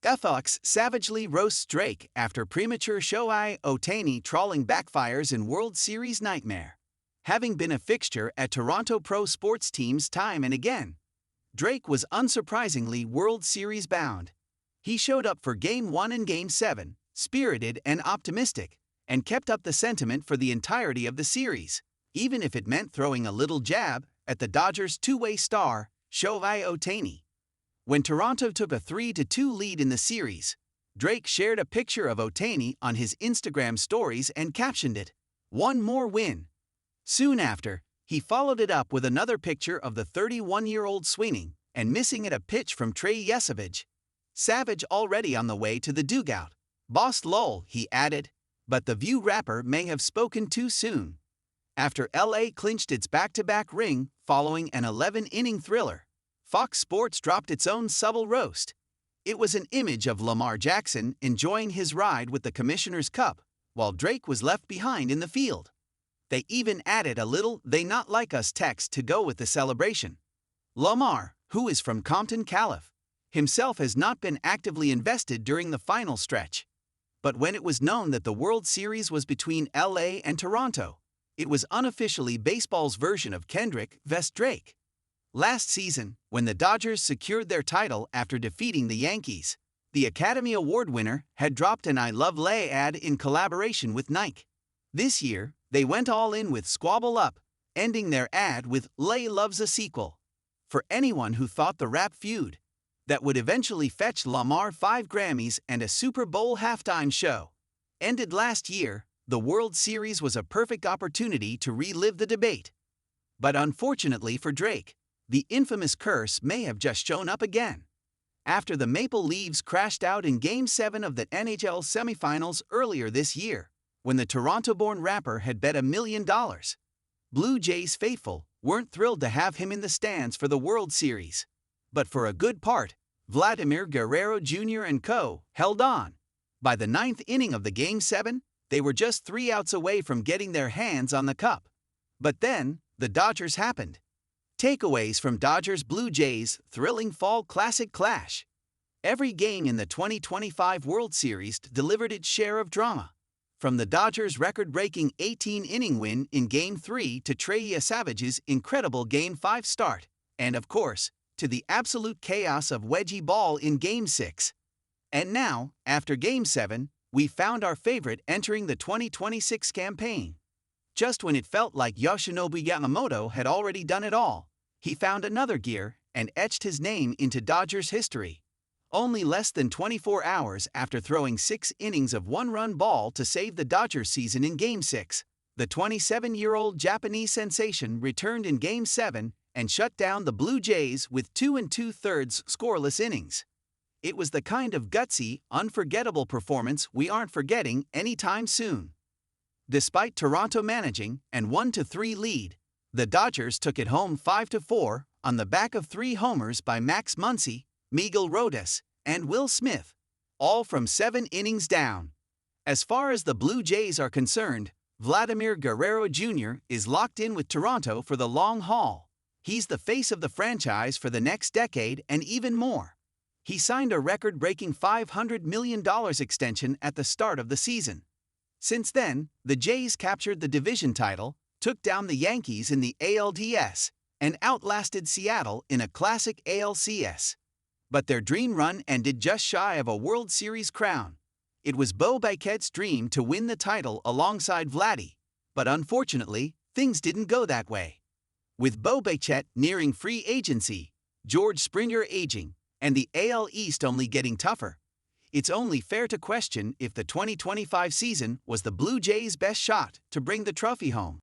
Backfires savagely roasts Drake after premature Shohei Ohtani trawling backfires in World Series nightmare. Having been a fixture at Toronto pro sports teams time and again, Drake was unsurprisingly World Series bound. He showed up for Game 1 and Game 7, spirited and optimistic, and kept up the sentiment for the entirety of the series, even if it meant throwing a little jab at the Dodgers' two-way star, Shohei Ohtani. When Toronto took a 3-2 lead in the series, Drake shared a picture of Ohtani on his Instagram stories and captioned it, "One more win." Soon after, he followed it up with another picture of the 31-year-old swinging and missing at a pitch from Trey Yesavage. "Savage already on the way to the dugout. Boss lol," he added, but the View rapper may have spoken too soon. After LA clinched its back-to-back ring following an 11-inning thriller, Fox Sports dropped its own subtle roast. It was an image of Lamar Jackson enjoying his ride with the Commissioner's Cup, while Drake was left behind in the field. They even added a little "they not like us" text to go with the celebration. Lamar, who is from Compton, Calif., himself has not been actively invested during the final stretch. But when it was known that the World Series was between LA and Toronto, it was unofficially baseball's version of Kendrick vs. Drake. Last season, when the Dodgers secured their title after defeating the Yankees, the Academy Award winner had dropped an "I Love Lay" ad in collaboration with Nike. This year, they went all in with Squabble Up, ending their ad with "Lay loves a sequel." For anyone who thought the rap feud, that would eventually fetch Lamar 5 Grammys and a Super Bowl halftime show, ended last year, the World Series was a perfect opportunity to relive the debate. But unfortunately for Drake, the infamous curse may have just shown up again. After the Maple Leafs crashed out in Game 7 of the NHL semifinals earlier this year, when the Toronto-born rapper had bet $1 million, Blue Jays faithful weren't thrilled to have him in the stands for the World Series. But for a good part, Vladimir Guerrero Jr. and co. held on. By the 9th inning of the Game 7, they were just 3 outs away from getting their hands on the cup. But then, the Dodgers happened. Takeaways from Dodgers-Blue Jays thrilling fall classic clash. Every game in the 2025 World Series delivered its share of drama. From the Dodgers' record-breaking 18-inning win in Game 3 to Trey Yesavage's incredible Game 5 start, and of course, to the absolute chaos of wedgie ball in Game 6. And now, after Game 7, we found our favorite entering the 2026 campaign. Just when it felt like Yoshinobu Yamamoto had already done it all, he found another gear and etched his name into Dodgers history. Only less than 24 hours after throwing 6 innings of one-run ball to save the Dodgers season in Game 6, the 27-year-old Japanese sensation returned in Game 7 and shut down the Blue Jays with 2 2/3 scoreless innings. It was the kind of gutsy, unforgettable performance we aren't forgetting anytime soon. Despite Toronto managing an 1-3 lead, the Dodgers took it home 5-4 on the back of 3 homers by Max Muncy, Miguel Rodas, and Will Smith, all from 7 innings down. As far as the Blue Jays are concerned, Vladimir Guerrero Jr. is locked in with Toronto for the long haul. He's the face of the franchise for the next decade and even more. He signed a record-breaking $500 million extension at the start of the season. Since then, the Jays captured the division title, took down the Yankees in the ALDS, and outlasted Seattle in a classic ALCS. But their dream run ended just shy of a World Series crown. It was Bo Bichette's dream to win the title alongside Vladdy, but unfortunately, things didn't go that way. With Bo Bichette nearing free agency, George Springer aging, and the AL East only getting tougher, it's only fair to question if the 2025 season was the Blue Jays' best shot to bring the trophy home.